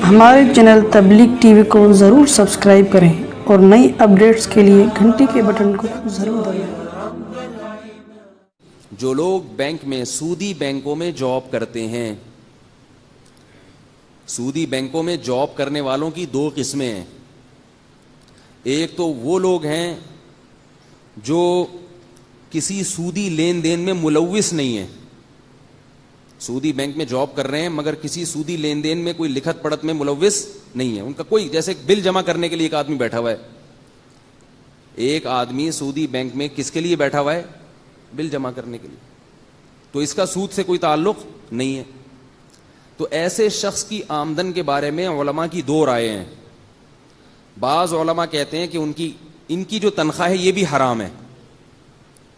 ہمارے چینل تبلیغ T V کو ضرور سبسکرائب کریں اور نئی اپڈیٹس کے لیے گھنٹی کے بٹن کو ضرور دبائیں۔ جو لوگ بینک میں سودی بینکوں میں جاب کرتے ہیں، سودی بینکوں میں جاب کرنے والوں کی دو قسمیں ہیں۔ ایک تو وہ لوگ ہیں جو کسی سودی لین دین میں ملوث نہیں ہیں، سودی بینک میں جاب کر رہے ہیں مگر کسی سودی لین دین میں کوئی لکھت پڑھت میں ملوث نہیں ہے، ان کا کوئی، جیسے بل جمع کرنے کے لیے ایک آدمی بیٹھا ہوا ہے، ایک آدمی سودی بینک میں کس کے لیے بیٹھا ہوا ہے؟ بل جمع کرنے کے لیے، تو اس کا سود سے کوئی تعلق نہیں ہے۔ تو ایسے شخص کی آمدن کے بارے میں علماء کی دو رائے ہیں۔ بعض علماء کہتے ہیں کہ ان کی جو تنخواہ ہے یہ بھی حرام ہے۔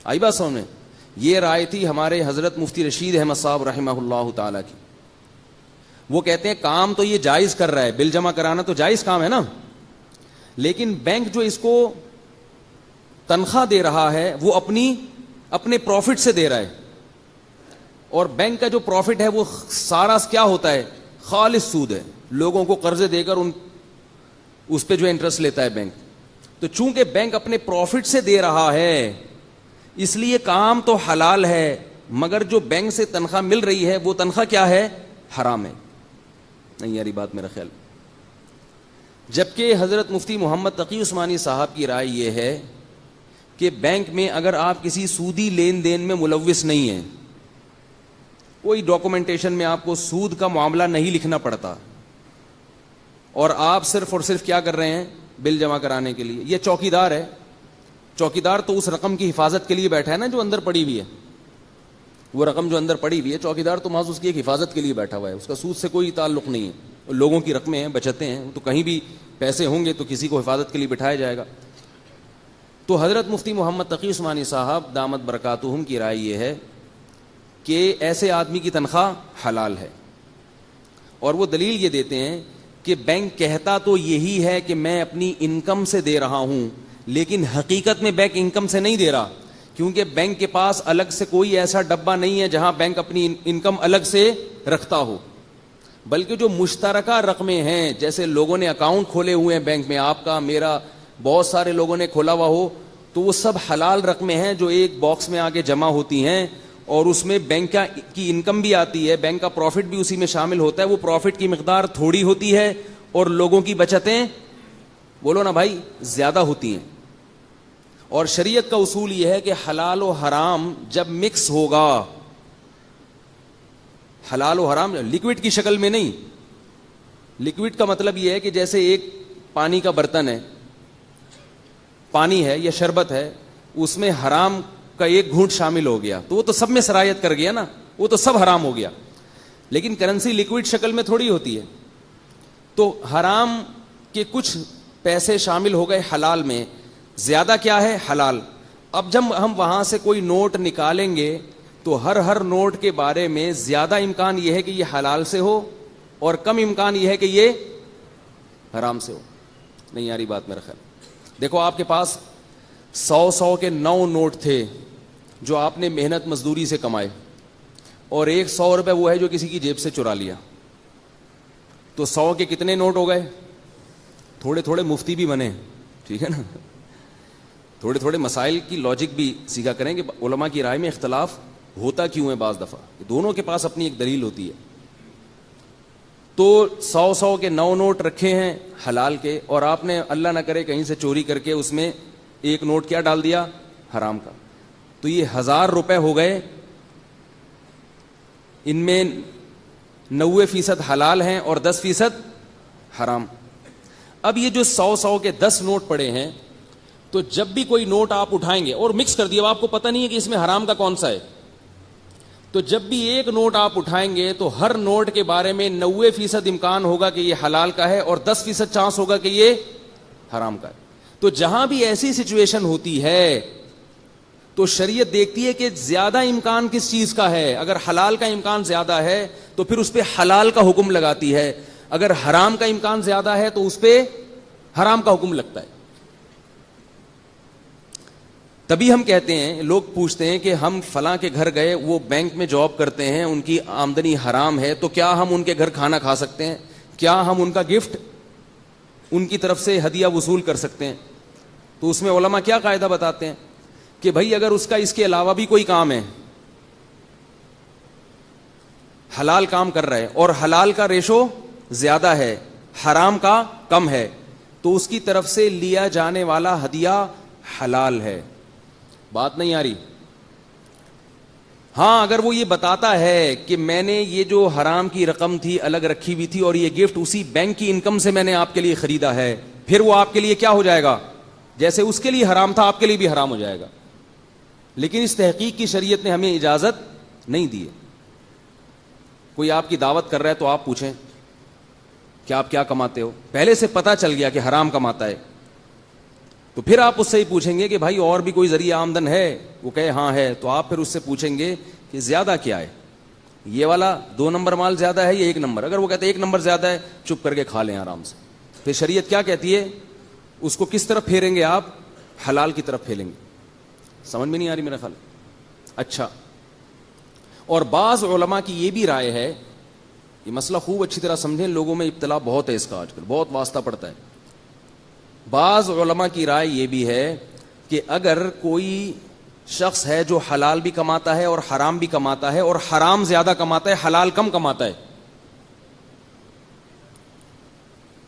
آئی بات سمجھ میں؟ یہ رائے تھی ہمارے حضرت مفتی رشید احمد صاحب رحمہ اللہ تعالی کی۔ وہ کہتے ہیں کام تو یہ جائز کر رہا ہے، بل جمع کرانا تو جائز کام ہے نا، لیکن بینک جو اس کو تنخواہ دے رہا ہے وہ اپنے پروفٹ سے دے رہا ہے، اور بینک کا جو پروفٹ ہے وہ سارا کیا ہوتا ہے؟ خالص سود ہے، لوگوں کو قرضے دے کر اس پہ جو انٹرسٹ لیتا ہے بینک۔ تو چونکہ بینک اپنے پروفٹ سے دے رہا ہے اس لیے کام تو حلال ہے، مگر جو بینک سے تنخواہ مل رہی ہے وہ تنخواہ کیا ہے؟ حرام ہے۔ نہیں یاری بات میرا خیال۔ جبکہ حضرت مفتی محمد تقی عثمانی صاحب کی رائے یہ ہے کہ بینک میں اگر آپ کسی سودی لین دین میں ملوث نہیں ہیں، کوئی ڈاکومنٹیشن میں آپ کو سود کا معاملہ نہیں لکھنا پڑتا، اور آپ صرف اور صرف کیا کر رہے ہیں؟ بل جمع کرانے کے لیے۔ یہ چوکیدار ہے، چوکیدار تو اس رقم کی حفاظت کے لیے بیٹھا ہے نا جو اندر پڑی ہوئی ہے، وہ رقم جو اندر پڑی ہوئی ہے، چوکیدار تو محض اس کی ایک حفاظت کے لیے بیٹھا ہوا ہے، اس کا سود سے کوئی تعلق نہیں ہے۔ لوگوں کی رقمیں ہیں، بچتیں ہیں، تو کہیں بھی پیسے ہوں گے تو کسی کو حفاظت کے لیے بٹھایا جائے گا۔ تو حضرت مفتی محمد تقی عثمانی صاحب دامت برکاتہم کی رائے یہ ہے کہ ایسے آدمی کی تنخواہ حلال ہے، اور وہ دلیل یہ دیتے ہیں کہ بینک کہتا تو یہی ہے کہ میں اپنی انکم سے دے رہا ہوں، لیکن حقیقت میں بینک انکم سے نہیں دے رہا، کیونکہ بینک کے پاس الگ سے کوئی ایسا ڈبہ نہیں ہے جہاں بینک اپنی انکم الگ سے رکھتا ہو، بلکہ جو مشترکہ رقمیں ہیں، جیسے لوگوں نے اکاؤنٹ کھولے ہوئے ہیں بینک میں، آپ کا میرا، بہت سارے لوگوں نے کھولا ہوا ہو، تو وہ سب حلال رقمیں ہیں جو ایک باکس میں آگے جمع ہوتی ہیں، اور اس میں بینک کی انکم بھی آتی ہے، بینک کا پروفٹ بھی اسی میں شامل ہوتا ہے۔ وہ پروفٹ کی مقدار تھوڑی ہوتی ہے اور لوگوں کی بچتیں، بولو نا بھائی، زیادہ ہوتی ہیں۔ اور شریعت کا اصول یہ ہے کہ حلال و حرام جب مکس ہوگا، حلال و حرام لکوڈ کی شکل میں نہیں، لکوڈ کا مطلب یہ ہے کہ جیسے ایک پانی کا برتن ہے، پانی ہے یا شربت ہے، اس میں حرام کا ایک گھونٹ شامل ہو گیا تو وہ تو سب میں سرایت کر گیا نا، وہ تو سب حرام ہو گیا، لیکن کرنسی لکوڈ شکل میں تھوڑی ہوتی ہے، تو حرام کے کچھ پیسے شامل ہو گئے حلال میں، زیادہ کیا ہے؟ حلال۔ اب جب ہم وہاں سے کوئی نوٹ نکالیں گے تو ہر نوٹ کے بارے میں زیادہ امکان یہ ہے کہ یہ حلال سے ہو، اور کم امکان یہ ہے کہ یہ حرام سے ہو۔ نہیں یاری بات میرا خیال۔ دیکھو آپ کے پاس 100 کے 9 نوٹ تھے جو آپ نے محنت مزدوری سے کمائے، اور ایک 100 روپے وہ ہے جو کسی کی جیب سے چرا لیا، تو 100 کے کتنے نوٹ ہو گئے؟ تھوڑے تھوڑے مفتی بھی بنے، ٹھیک ہے نا، تھوڑے تھوڑے مسائل کی لاجک بھی سیکھا کریں کہ علماء کی رائے میں اختلاف ہوتا کیوں ہے، بعض دفعہ دونوں کے پاس اپنی ایک دلیل ہوتی ہے۔ تو 100 کے 9 نوٹ رکھے ہیں حلال کے، اور آپ نے اللہ نہ کرے کہیں سے چوری کر کے اس میں ایک نوٹ کیا ڈال دیا؟ حرام کا، تو یہ 1000 روپے ہو گئے، ان میں 90% حلال ہیں اور 10% حرام۔ اب یہ جو 100 کے 10 نوٹ پڑے ہیں، تو جب بھی کوئی نوٹ آپ اٹھائیں گے اور مکس کر دیا، اب آپ کو پتہ نہیں ہے کہ اس میں حرام کا کون سا ہے، تو جب بھی ایک نوٹ آپ اٹھائیں گے تو ہر نوٹ کے بارے میں 90% امکان ہوگا کہ یہ حلال کا ہے، اور 10% چانس ہوگا کہ یہ حرام کا ہے۔ تو جہاں بھی ایسی سچویشن ہوتی ہے تو شریعت دیکھتی ہے کہ زیادہ امکان کس چیز کا ہے، اگر حلال کا امکان زیادہ ہے تو پھر اس پہ حلال کا حکم لگاتی ہے، اگر حرام کا امکان زیادہ ہے تو اس پہ حرام کا حکم لگتا ہے۔ تبھی ہم کہتے ہیں, لوگ پوچھتے ہیں کہ ہم فلاں کے گھر گئے, وہ بینک میں جاب کرتے ہیں, ان کی آمدنی حرام ہے, تو کیا ہم ان کے گھر کھانا کھا سکتے ہیں؟ کیا ہم ان کا گفٹ ان کی طرف سے ہدیہ وصول کر سکتے ہیں؟ تو اس میں علماء کیا قاعدہ بتاتے ہیں کہ بھائی اگر اس کا اس کے علاوہ بھی کوئی کام ہے, حلال کام کر رہا ہے اور حلال کا ریشو زیادہ ہے, حرام کا کم ہے, تو اس کی طرف سے لیا جانے والا ہدیہ حلال ہے. بات نہیں آ رہی؟ ہاں اگر وہ یہ بتاتا ہے کہ میں نے یہ جو حرام کی رقم تھی الگ رکھی ہوئی تھی اور یہ گفٹ اسی بینک کی انکم سے میں نے آپ کے لیے خریدا ہے, پھر وہ آپ کے لیے کیا ہو جائے گا؟ جیسے اس کے لیے حرام تھا آپ کے لیے بھی حرام ہو جائے گا. لیکن اس تحقیق کی شریعت نے ہمیں اجازت نہیں دی ہے. کوئی آپ کی دعوت کر رہا ہے تو آپ پوچھیں کہ آپ کیا کماتے ہو, پہلے سے پتہ چل گیا کہ حرام کماتا ہے, تو پھر آپ اس سے ہی پوچھیں گے کہ بھائی اور بھی کوئی ذریعہ آمدن ہے؟ وہ کہے ہاں ہے, تو آپ پھر اس سے پوچھیں گے کہ زیادہ کیا ہے, یہ والا 2 نمبر مال زیادہ ہے یا 1 نمبر؟ اگر وہ کہتے ہیں 1 نمبر زیادہ ہے, چپ کر کے کھا لیں آرام سے. پھر شریعت کیا کہتی ہے؟ اس کو کس طرف پھیریں گے آپ؟ حلال کی طرف پھیریں گے. سمجھ میں نہیں آ رہی میرا خیال؟ اچھا, اور بعض علماء کی یہ بھی رائے ہے, یہ مسئلہ خوب اچھی طرح سمجھیں, لوگوں میں ابتلا بہت ہے اس کا, آج کل بہت واسطہ پڑتا ہے. بعض علماء کی رائے یہ بھی ہے کہ اگر کوئی شخص ہے جو حلال بھی کماتا ہے اور حرام بھی کماتا ہے, اور حرام زیادہ کماتا ہے, حلال کم کماتا ہے,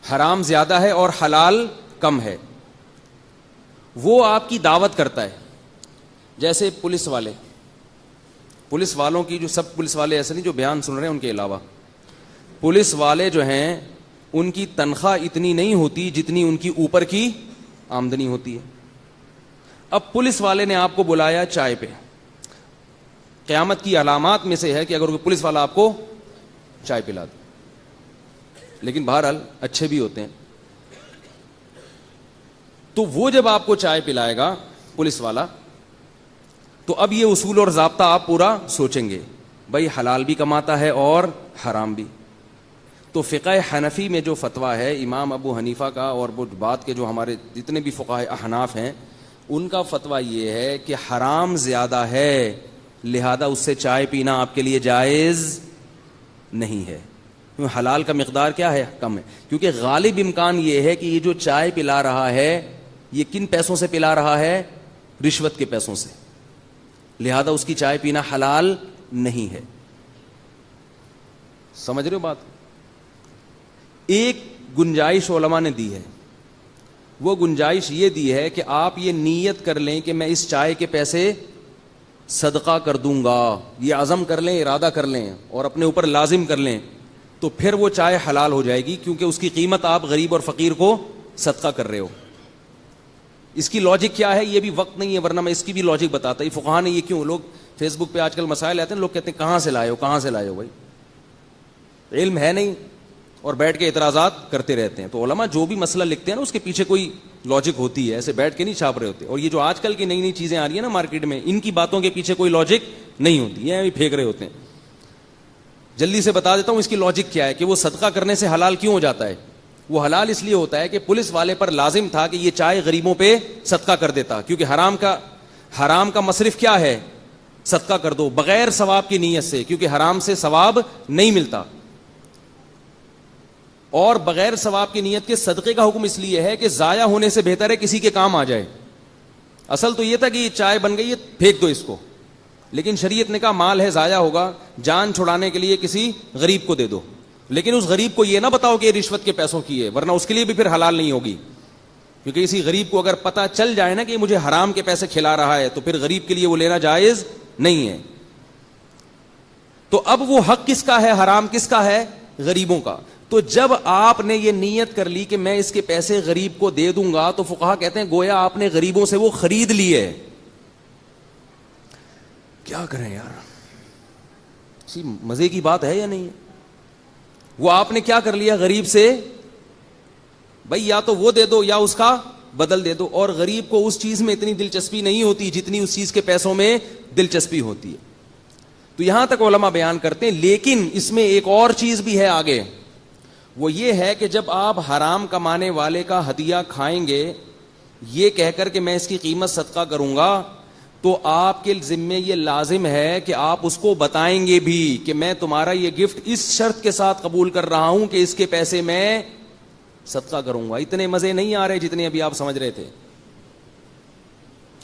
حرام زیادہ ہے اور حلال کم ہے, وہ آپ کی دعوت کرتا ہے. جیسے پولیس والوں کی, جو سب پولیس والے ایسے نہیں جو بیان سن رہے ہیں ان کے علاوہ, پولیس والے جو ہیں ان کی تنخواہ اتنی نہیں ہوتی جتنی ان کی اوپر کی آمدنی ہوتی ہے. اب پولیس والے نے آپ کو بلایا چائے پہ, قیامت کی علامات میں سے ہے کہ اگر کوئی پولیس والا آپ کو چائے پلا دے, لیکن بہرحال اچھے بھی ہوتے ہیں. تو وہ جب آپ کو چائے پلائے گا پولیس والا, تو اب یہ اصول اور ضابطہ آپ پورا سوچیں گے, بھائی حلال بھی کماتا ہے اور حرام بھی. تو فقہ حنفی میں جو فتویٰ ہے امام ابو حنیفہ کا, اور وہ بات کے جو ہمارے جتنے بھی فقہاء احناف ہیں ان کا فتویٰ یہ ہے کہ حرام زیادہ ہے, لہذا اس سے چائے پینا آپ کے لیے جائز نہیں ہے. حلال کا مقدار کیا ہے؟ کم ہے. کیونکہ غالب امکان یہ ہے کہ یہ جو چائے پلا رہا ہے یہ کن پیسوں سے پلا رہا ہے؟ رشوت کے پیسوں سے, لہذا اس کی چائے پینا حلال نہیں ہے. سمجھ رہے ہو بات؟ ایک گنجائش علماء نے دی ہے, وہ گنجائش یہ دی ہے کہ آپ یہ نیت کر لیں کہ میں اس چائے کے پیسے صدقہ کر دوں گا, یہ عزم کر لیں, ارادہ کر لیں اور اپنے اوپر لازم کر لیں, تو پھر وہ چائے حلال ہو جائے گی, کیونکہ اس کی قیمت آپ غریب اور فقیر کو صدقہ کر رہے ہو. اس کی لاجک کیا ہے یہ بھی وقت نہیں ہے, ورنہ میں اس کی بھی لاجک بتاتا. یہ فقہا نے یہ کیوں, لوگ فیس بک پہ آج کل مسائل آتے ہیں, لوگ کہتے ہیں کہاں سے لائے ہو بھائی, علم ہے نہیں اور بیٹھ کے اعتراضات کرتے رہتے ہیں. تو علماء جو بھی مسئلہ لکھتے ہیں نا اس کے پیچھے کوئی لاجک ہوتی ہے, ایسے بیٹھ کے نہیں چھاپ رہے ہوتے. اور یہ جو آج کل کی نئی نئی چیزیں آ رہی ہیں نا مارکیٹ میں, ان کی باتوں کے پیچھے کوئی لاجک نہیں ہوتی, یہ پھینک رہے ہوتے ہیں. جلدی سے بتا دیتا ہوں اس کی لاجک کیا ہے کہ وہ صدقہ کرنے سے حلال کیوں ہو جاتا ہے. وہ حلال اس لیے ہوتا ہے کہ پولیس والے پر لازم تھا کہ یہ چائے غریبوں پہ صدقہ کر دیتا, کیونکہ حرام کا مصرف کیا ہے؟ صدقہ کر دو, بغیر ثواب کی نیت سے, کیونکہ حرام سے ثواب نہیں ملتا. اور بغیر ثواب کی نیت کے صدقے کا حکم اس لیے ہے کہ ضائع ہونے سے بہتر ہے کسی کے کام آ جائے. اصل تو یہ تھا کہ یہ چائے بن گئی ہے پھینک دو اس کو, لیکن شریعت نے کہا مال ہے ضائع ہوگا, جان چھڑانے کے لیے کسی غریب کو دے دو. لیکن اس غریب کو یہ نہ بتاؤ کہ یہ رشوت کے پیسوں کی ہے, ورنہ اس کے لیے بھی پھر حلال نہیں ہوگی. کیونکہ اسی غریب کو اگر پتہ چل جائے نا کہ یہ مجھے حرام کے پیسے کھلا رہا ہے, تو پھر غریب کے لیے وہ لینا جائز نہیں ہے. تو اب وہ حق کس کا ہے, حرام کس کا ہے؟ غریبوں کا. تو جب آپ نے یہ نیت کر لی کہ میں اس کے پیسے غریب کو دے دوں گا, تو فقہا کہتے ہیں گویا آپ نے غریبوں سے وہ خرید لیے. کیا کریں یار, اسی مزے کی بات ہے یا نہیں ہے؟ وہ آپ نے کیا کر لیا غریب سے, بھائی یا تو وہ دے دو یا اس کا بدل دے دو. اور غریب کو اس چیز میں اتنی دلچسپی نہیں ہوتی جتنی اس چیز کے پیسوں میں دلچسپی ہوتی ہے. تو یہاں تک علماء بیان کرتے ہیں. لیکن اس میں ایک اور چیز بھی ہے آگے, وہ یہ ہے کہ جب آپ حرام کمانے والے کا ہدیہ کھائیں گے یہ کہہ کر کہ میں اس کی قیمت صدقہ کروں گا، تو آپ کے ذمے یہ لازم ہے کہ آپ اس کو بتائیں گے بھی کہ میں تمہارا یہ گفٹ اس شرط کے ساتھ قبول کر رہا ہوں کہ اس کے پیسے میں صدقہ کروں گا. اتنے مزے نہیں آ رہے جتنے ابھی آپ سمجھ رہے تھے.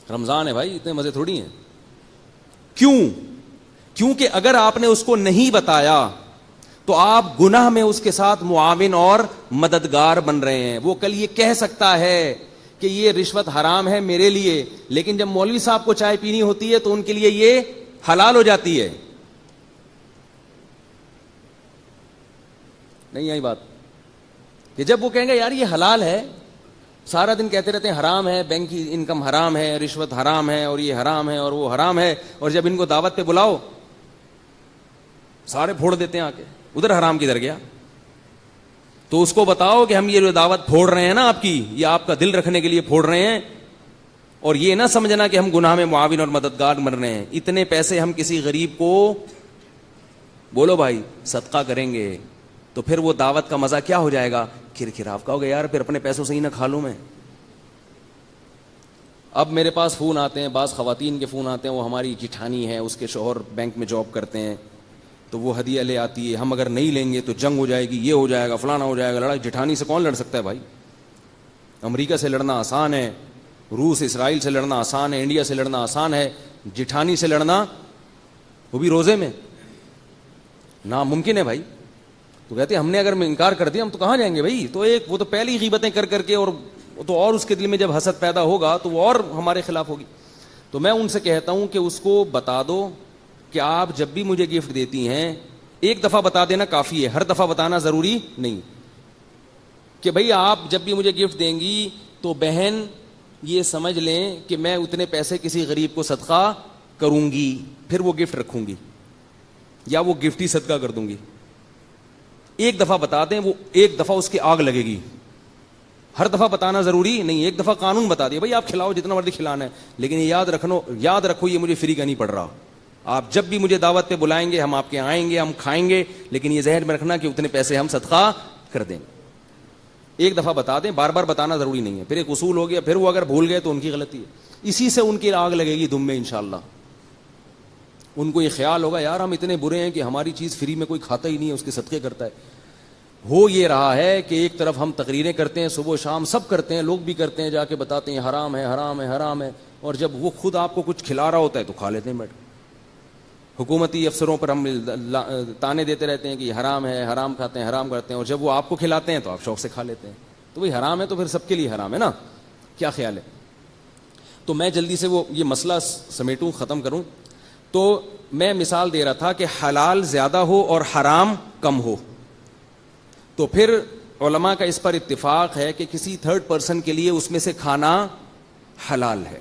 رمضان ہے بھائی، اتنے مزے تھوڑی ہیں. کیوں؟ کیونکہ اگر آپ نے اس کو نہیں بتایا تو آپ گناہ میں اس کے ساتھ معاون اور مددگار بن رہے ہیں. وہ کل یہ کہہ سکتا ہے کہ یہ رشوت حرام ہے میرے لیے، لیکن جب مولوی صاحب کو چائے پینی ہوتی ہے تو ان کے لیے یہ حلال ہو جاتی ہے. نہیں آئی بات؟ کہ جب وہ کہیں گے یار یہ حلال ہے، سارا دن کہتے رہتے ہیں حرام ہے، بینک کی انکم حرام ہے، رشوت حرام ہے، اور یہ حرام ہے اور وہ حرام ہے، اور جب ان کو دعوت پہ بلاؤ سارے پھوڑ دیتے ہیں آ کے. ادھر حرام کدھر گیا؟ تو اس کو بتاؤ کہ ہم یہ جو دعوت پھوڑ رہے ہیں نا آپ کی، یہ آپ کا دل رکھنے کے لیے پھوڑ رہے ہیں، اور یہ نہ سمجھنا کہ ہم گناہ میں معاون اور مددگار بن رہے ہیں. اتنے پیسے ہم کسی غریب کو بولو بھائی صدقہ کریں گے تو پھر وہ دعوت کا مزہ کیا ہو جائے گا؟ کھرکھراف کا ہو گیا یار، پھر اپنے پیسوں سے ہی نہ کھا لوں میں. اب میرے پاس فون آتے ہیں، بعض خواتین کے فون آتے ہیں، وہ ہماری جٹھانی ہے، اس کے شوہر بینک میں جاب کرتے ہیں، تو وہ ہدیہ لے آتی ہے، ہم اگر نہیں لیں گے تو جنگ ہو جائے گی، یہ ہو جائے گا، فلانا ہو جائے گا. لڑائی جٹھانی سے کون لڑ سکتا ہے بھائی؟ امریکہ سے لڑنا آسان ہے، روس اسرائیل سے لڑنا آسان ہے، انڈیا سے لڑنا آسان ہے، جٹھانی سے لڑنا وہ بھی روزے میں ناممکن ہے بھائی. تو کہتے ہیں ہم نے اگر انکار کر دیا ہم تو کہاں جائیں گے بھائی؟ تو ایک وہ تو پہلی غیبتیں کر کر کے، اور تو اور اس کے دل میں جب حسد پیدا ہوگا تو وہ اور ہمارے خلاف ہوگی. تو میں ان سے کہتا ہوں کہ اس کو بتا دو کہ آپ جب بھی مجھے گفٹ دیتی ہیں ایک دفعہ بتا دینا کافی ہے، ہر دفعہ بتانا ضروری نہیں. کہ بھئی آپ جب بھی مجھے گفٹ دیں گی تو بہن یہ سمجھ لیں کہ میں اتنے پیسے کسی غریب کو صدقہ کروں گی، پھر وہ گفٹ رکھوں گی یا وہ گفٹ ہی صدقہ کر دوں گی. ایک دفعہ بتا دیں، وہ ایک دفعہ اس کی آگ لگے گی. ہر دفعہ بتانا ضروری نہیں، ایک دفعہ قانون بتا دیا بھائی آپ کھلاؤ جتنا مرضی کھلانا ہے، لیکن یہ یاد رکھو یہ مجھے فری کا نہیں پڑ رہا. آپ جب بھی مجھے دعوت پہ بلائیں گے ہم آپ کے آئیں گے، ہم کھائیں گے، لیکن یہ ذہن میں رکھنا کہ اتنے پیسے ہم صدقہ کر دیں گے. ایک دفعہ بتا دیں، بار بار بتانا ضروری نہیں ہے. پھر ایک اصول ہو گیا، پھر وہ اگر بھول گئے تو ان کی غلطی ہے. اسی سے ان کی آگ لگے گی دم میں انشاءاللہ. ان کو یہ خیال ہوگا یار ہم اتنے برے ہیں کہ ہماری چیز فری میں کوئی کھاتا ہی نہیں ہے، اس کے صدقے کرتا ہے. ہو یہ رہا ہے کہ ایک طرف ہم تقریریں کرتے ہیں صبح و شام، سب کرتے ہیں، لوگ بھی کرتے ہیں، جا کے بتاتے ہیں حرام ہے حرام ہے حرام ہے، اور جب وہ خود آپ کو کچھ کھلا رہا ہوتا ہے تو کھا لیتے ہیں بیٹھ. حکومتی افسروں پر ہم تانے دیتے رہتے ہیں کہ یہ حرام ہے، حرام کھاتے ہیں، حرام کرتے ہیں، اور جب وہ آپ کو کھلاتے ہیں تو آپ شوق سے کھا لیتے ہیں. تو وہی حرام ہے تو پھر سب کے لیے حرام ہے نا. کیا خیال ہے؟ تو میں جلدی سے وہ یہ مسئلہ سمیٹوں، ختم کروں. تو میں مثال دے رہا تھا کہ حلال زیادہ ہو اور حرام کم ہو، تو پھر علماء کا اس پر اتفاق ہے کہ کسی تھرڈ پرسن کے لیے اس میں سے کھانا حلال ہے.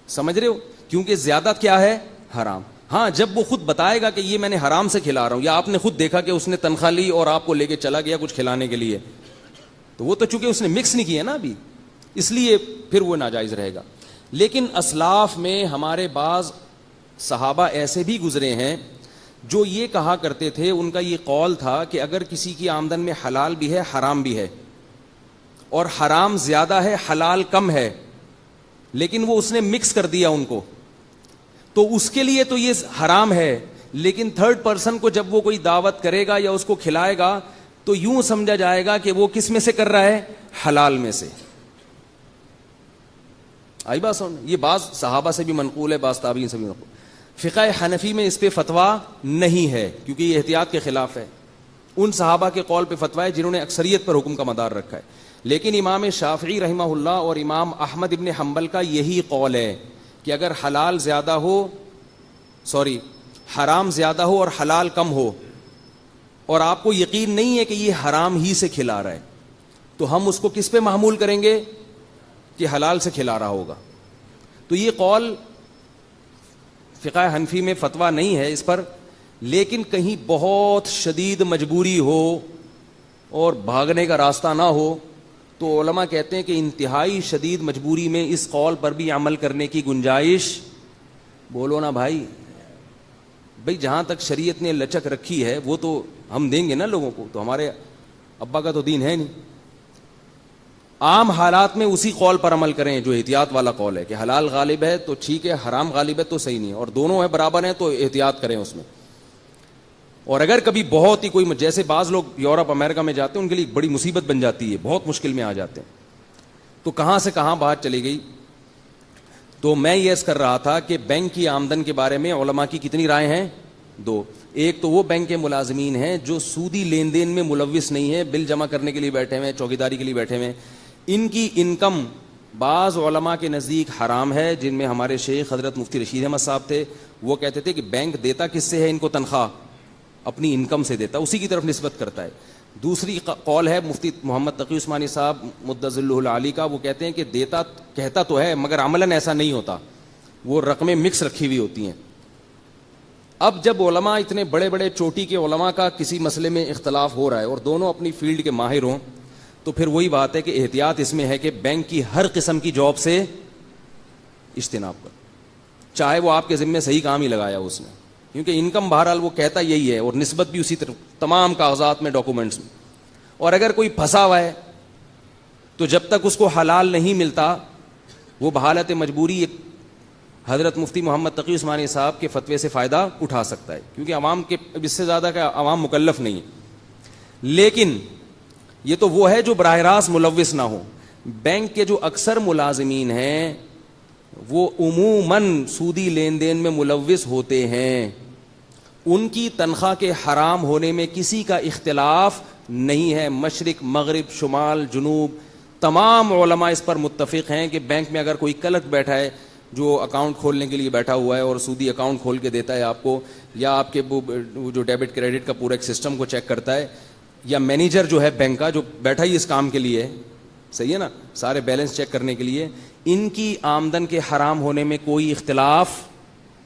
سمجھ رہے ہو؟ کیونکہ زیادہ کیا ہے؟ حرام. ہاں جب وہ خود بتائے گا کہ یہ میں نے حرام سے کھلا رہا ہوں، یا آپ نے خود دیکھا کہ اس نے تنخواہ لی اور آپ کو لے کے چلا گیا کچھ کھلانے کے لیے، تو وہ تو چونکہ اس نے مکس نہیں کیا نا ابھی، اس لیے پھر وہ ناجائز رہے گا. لیکن اسلاف میں ہمارے بعض صحابہ ایسے بھی گزرے ہیں جو یہ کہا کرتے تھے، ان کا یہ قول تھا کہ اگر کسی کی آمدن میں حلال بھی ہے حرام بھی ہے، اور حرام زیادہ ہے حلال کم ہے، لیکن وہ اس نے مکس کر دیا ان کو، تو اس کے لیے تو یہ حرام ہے، لیکن تھرڈ پرسن کو جب وہ کوئی دعوت کرے گا یا اس کو کھلائے گا تو یوں سمجھا جائے گا کہ وہ کس میں سے کر رہا ہے؟ حلال میں سے. آئی بات سن؟ یہ بعض صحابہ سے بھی منقول ہے، بعض تابعین سے بھی منقول. فقہ حنفی میں اس پہ فتویٰ نہیں ہے کیونکہ یہ احتیاط کے خلاف ہے. ان صحابہ کے قول پہ فتویٰ ہے جنہوں نے اکثریت پر حکم کا مدار رکھا ہے. لیکن امام شافعی رحمہ اللہ اور امام احمد ابن حنبل کا یہی قول ہے کہ اگر حلال زیادہ ہو، حرام زیادہ ہو اور حلال کم ہو، اور آپ کو یقین نہیں ہے کہ یہ حرام ہی سے کھلا رہا ہے، تو ہم اس کو کس پہ محمول کریں گے؟ کہ حلال سے کھلا رہا ہوگا. تو یہ قول فقہ حنفی میں فتویٰ نہیں ہے اس پر، لیکن کہیں بہت شدید مجبوری ہو اور بھاگنے کا راستہ نہ ہو تو علماء کہتے ہیں کہ انتہائی شدید مجبوری میں اس قول پر بھی عمل کرنے کی گنجائش، بولو نا بھائی جہاں تک شریعت نے لچک رکھی ہے وہ تو ہم دیں گے نا لوگوں کو، تو ہمارے ابا کا تو دین ہے نہیں. عام حالات میں اسی قول پر عمل کریں جو احتیاط والا قول ہے کہ حلال غالب ہے تو ٹھیک ہے, حرام غالب ہے تو صحیح نہیں ہے, اور دونوں ہیں برابر ہیں تو احتیاط کریں اس میں. اور اگر کبھی بہت ہی کوئی, جیسے بعض لوگ یورپ امریکہ میں جاتے ہیں ان کے لیے بڑی مصیبت بن جاتی ہے, بہت مشکل میں آ جاتے ہیں, تو کہاں سے کہاں بات چلی گئی. تو میں یہ عرض کر رہا تھا کہ بینک کی آمدن کے بارے میں علماء کی کتنی رائے ہیں؟ دو. ایک تو وہ بینک کے ملازمین ہیں جو سودی لین دین میں ملوث نہیں ہے, بل جمع کرنے کے لیے بیٹھے ہوئے, چوکیداری کے لیے بیٹھے ہوئے, ان کی انکم بعض علماء کے نزدیک حرام ہے, جن میں ہمارے شیخ حضرت مفتی رشید احمد صاحب تھے. وہ کہتے تھے کہ بینک دیتا کس سے ہے ان کو تنخواہ؟ اپنی انکم سے دیتا, اسی کی طرف نسبت کرتا ہے. دوسری قول ہے مفتی محمد تقی عثمانی صاحب مدظلہ العالی کا, وہ کہتے ہیں کہ دیتا کہتا تو ہے مگر عملاً ایسا نہیں ہوتا, وہ رقمیں مکس رکھی ہوئی ہوتی ہیں. اب جب علماء اتنے بڑے بڑے چوٹی کے علماء کا کسی مسئلے میں اختلاف ہو رہا ہے اور دونوں اپنی فیلڈ کے ماہر ہوں, تو پھر وہی بات ہے کہ احتیاط اس میں ہے کہ بینک کی ہر قسم کی جاب سے اجتناب کر, چاہے وہ آپ کے ذمے صحیح کام ہی لگایا اس نے, کیونکہ انکم بہرحال وہ کہتا یہی ہے اور نسبت بھی اسی طرح تمام کاغذات میں, ڈاکومنٹس میں. اور اگر کوئی پھنسا ہوا ہے تو جب تک اس کو حلال نہیں ملتا وہ بحالت مجبوری ایک حضرت مفتی محمد تقی عثمانی صاحب کے فتوے سے فائدہ اٹھا سکتا ہے, کیونکہ عوام کے اس سے زیادہ کا عوام مکلف نہیں ہے. لیکن یہ تو وہ ہے جو براہ راست ملوث نہ ہو. بینک کے جو اکثر ملازمین ہیں وہ عموماً سودی لین دین میں ملوث ہوتے ہیں, ان کی تنخواہ کے حرام ہونے میں کسی کا اختلاف نہیں ہے. مشرق, مغرب, شمال, جنوب, تمام علماء اس پر متفق ہیں کہ بینک میں اگر کوئی کلرک بیٹھا ہے جو اکاؤنٹ کھولنے کے لیے بیٹھا ہوا ہے اور سودی اکاؤنٹ کھول کے دیتا ہے آپ کو, یا آپ کے جو ڈیبٹ کریڈٹ کا پورا ایک سسٹم کو چیک کرتا ہے, یا مینیجر جو ہے بینک کا جو بیٹھا ہی اس کام کے لیے, صحیح ہے نا, سارے بیلنس چیک کرنے کے لیے, ان کی آمدن کے حرام ہونے میں کوئی اختلاف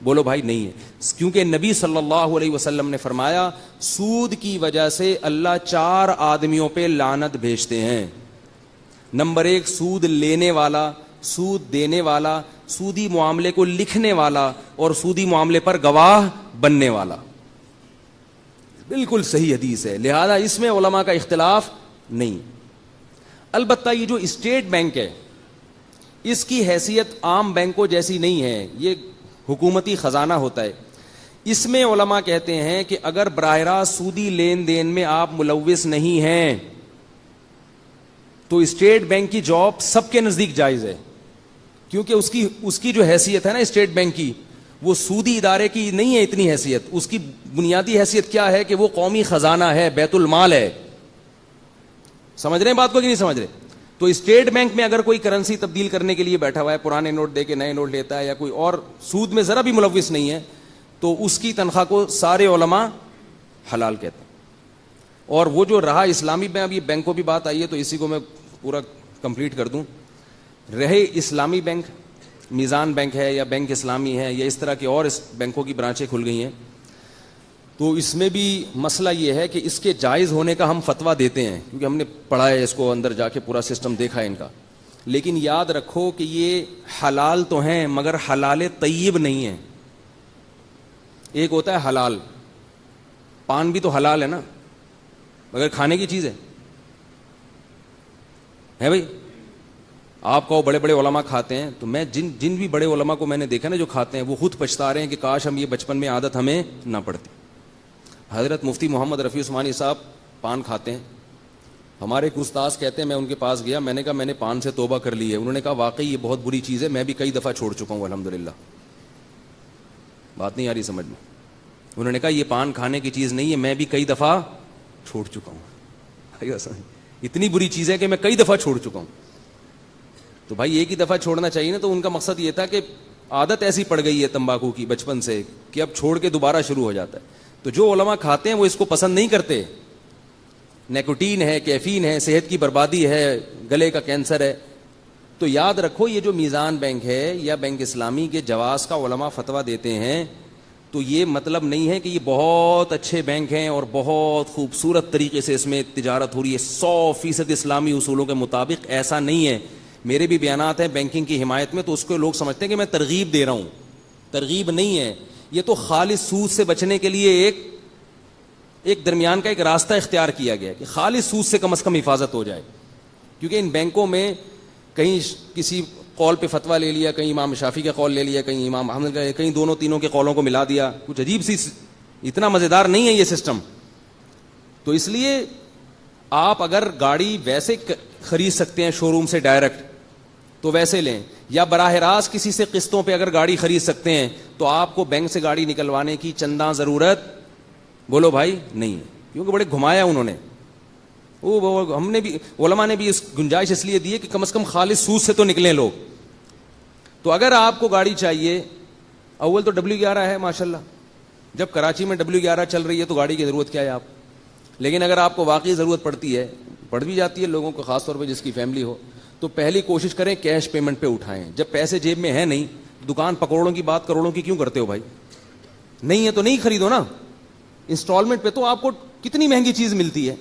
بولو بھائی نہیں ہے. کیونکہ نبی صلی اللہ علیہ وسلم نے فرمایا سود کی وجہ سے اللہ 4 آدمیوں پہ لعنت بھیجتے ہیں. نمبر 1 سود لینے والا, سود دینے والا, سودی معاملے کو لکھنے والا, اور سودی معاملے پر گواہ بننے والا. بالکل صحیح حدیث ہے, لہذا اس میں علماء کا اختلاف نہیں. البتہ یہ جو اسٹیٹ بینک ہے اس کی حیثیت عام بینکوں جیسی نہیں ہے, یہ حکومتی خزانہ ہوتا ہے. اس میں علماء کہتے ہیں کہ اگر براہ راست سودی لین دین میں آپ ملوث نہیں ہیں تو اسٹیٹ بینک کی جاب سب کے نزدیک جائز ہے, کیونکہ اس کی جو حیثیت ہے نا اسٹیٹ بینک کی, وہ سودی ادارے کی نہیں ہے اتنی حیثیت. اس کی بنیادی حیثیت کیا ہے کہ وہ قومی خزانہ ہے, بیت المال ہے. سمجھ رہے ہیں بات کو کہ نہیں سمجھ رہے؟ تو اسٹیٹ بینک میں اگر کوئی کرنسی تبدیل کرنے کے لیے بیٹھا ہوا ہے, پرانے نوٹ دے کے نئے نوٹ لیتا ہے, یا کوئی اور سود میں ذرا بھی ملوث نہیں ہے, تو اس کی تنخواہ کو سارے علماء حلال کہتے ہیں. اور وہ جو رہا اسلامی بینک, اب یہ بینکوں بھی بات آئی ہے تو اسی کو میں پورا کمپلیٹ کر دوں. رہے اسلامی بینک, میزان بینک ہے یا بینک اسلامی ہے یا اس طرح کے اور اس بینکوں کی برانچیں کھل گئی ہیں, تو اس میں بھی مسئلہ یہ ہے کہ اس کے جائز ہونے کا ہم فتویٰ دیتے ہیں کیونکہ ہم نے پڑھا ہے اس کو, اندر جا کے پورا سسٹم دیکھا ہے ان کا. لیکن یاد رکھو کہ یہ حلال تو ہیں مگر حلال طیب نہیں ہیں. ایک ہوتا ہے حلال, پان بھی تو حلال ہے نا مگر کھانے کی چیز ہے بھائی. آپ کہو بڑے بڑے علماء کھاتے ہیں, تو میں جن بھی بڑے علماء کو میں نے دیکھا نا جو کھاتے ہیں وہ خود پچھتا رہے ہیں کہ کاش ہم یہ بچپن میں عادت ہمیں نہ پڑتی. حضرت مفتی محمد رفیع عثمانی صاحب پان کھاتے ہیں. ہمارے ایک استاذ کہتے ہیں, میں ان کے پاس گیا, میں نے کہا میں نے پان سے توبہ کر لی ہے. انہوں نے کہا واقعی یہ بہت بری چیز ہے, میں بھی کئی دفعہ چھوڑ چکا ہوں الحمدللہ. بات نہیں آ رہی سمجھ میں؟ انہوں نے کہا یہ پان کھانے کی چیز نہیں ہے, میں بھی کئی دفعہ چھوڑ چکا ہوں. اتنی بری چیز ہے کہ میں کئی دفعہ چھوڑ چکا ہوں. تو بھائی ایک ہی دفعہ چھوڑنا چاہیے نا. تو ان کا مقصد یہ تھا کہ عادت ایسی پڑ گئی ہے تمباکو کی بچپن سے کہ اب چھوڑ کے دوبارہ شروع ہو جاتا ہے. تو جو علماء کھاتے ہیں وہ اس کو پسند نہیں کرتے. نیکوٹین ہے, کیفین ہے, صحت کی بربادی ہے, گلے کا کینسر ہے. تو یاد رکھو یہ جو میزان بینک ہے یا بینک اسلامی کے جواز کا علماء فتویٰ دیتے ہیں تو یہ مطلب نہیں ہے کہ یہ بہت اچھے بینک ہیں اور بہت خوبصورت طریقے سے اس میں تجارت ہو رہی ہے 100% اسلامی اصولوں کے مطابق. ایسا نہیں ہے. میرے بھی بیانات ہیں بینکنگ کی حمایت میں, تو اس کو لوگ سمجھتے ہیں کہ میں ترغیب دے رہا ہوں. ترغیب نہیں ہے, یہ تو خالص سود سے بچنے کے لیے ایک درمیان کا ایک راستہ اختیار کیا گیا کہ خالص سود سے کم از کم حفاظت ہو جائے. کیونکہ ان بینکوں میں کہیں کسی قول پہ فتویٰ لے لیا, کہیں امام شافعی کا قول لے لیا, کہیں امام احمد کا, کہیں دونوں تینوں کے قولوں کو ملا دیا, کچھ عجیب سی, اتنا مزیدار نہیں ہے یہ سسٹم. تو اس لیے آپ اگر گاڑی ویسے خرید سکتے ہیں شو روم سے ڈائریکٹ تو ویسے لیں, یا براہ راست کسی سے قسطوں پہ اگر گاڑی خرید سکتے ہیں تو آپ کو بینک سے گاڑی نکلوانے کی چنداں ضرورت بولو بھائی نہیں ہے, کیونکہ بڑے گھمایا انہوں نے. ہم نے بھی, علماء نے بھی اس گنجائش اس لیے دی ہے کہ کم از کم خالص سود سے تو نکلیں لوگ. تو اگر آپ کو گاڑی چاہیے, اول تو W11 ہے ماشاءاللہ, جب کراچی میں W11 چل رہی ہے تو گاڑی کی ضرورت کیا ہے آپ. لیکن اگر آپ کو واقعی ضرورت پڑتی ہے, پڑ بھی جاتی ہے لوگوں کو, خاص طور پہ جس کی فیملی ہو, تو پہلی کوشش کریں کیش پیمنٹ پہ اٹھائیں. جب پیسے جیب میں ہے نہیں, دکان پکوڑوں کی بات کروڑوں کی کیوں کرتے ہو بھائی؟ نہیں ہے تو نہیں خریدو نا. انسٹالمنٹ پہ تو آپ کو کتنی مہنگی چیز ملتی ہے.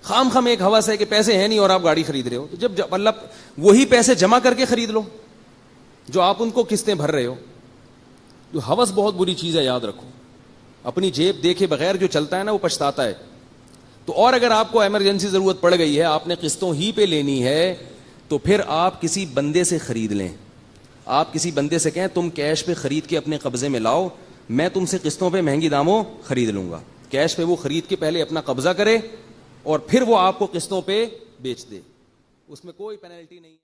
خام ایک ہوس ہے کہ پیسے ہیں نہیں اور آپ گاڑی خرید رہے ہو, تو جب اللہ وہی پیسے جمع کر کے خرید لو جو آپ ان کو قسطیں بھر رہے ہو. جو ہوس بہت بری چیز ہے, یاد رکھو. اپنی جیب دیکھے بغیر جو چلتا ہے نا وہ پچھتاتا ہے. تو اور اگر آپ کو ایمرجنسی ضرورت پڑ گئی ہے, آپ نے قسطوں ہی پہ لینی ہے, تو پھر آپ کسی بندے سے خرید لیں. آپ کسی بندے سے کہیں تم کیش پہ خرید کے اپنے قبضے میں لاؤ, میں تم سے قسطوں پہ مہنگی داموں خرید لوں گا. کیش پہ وہ خرید کے پہلے اپنا قبضہ کرے اور پھر وہ آپ کو قسطوں پہ بیچ دے, اس میں کوئی پینلٹی نہیں.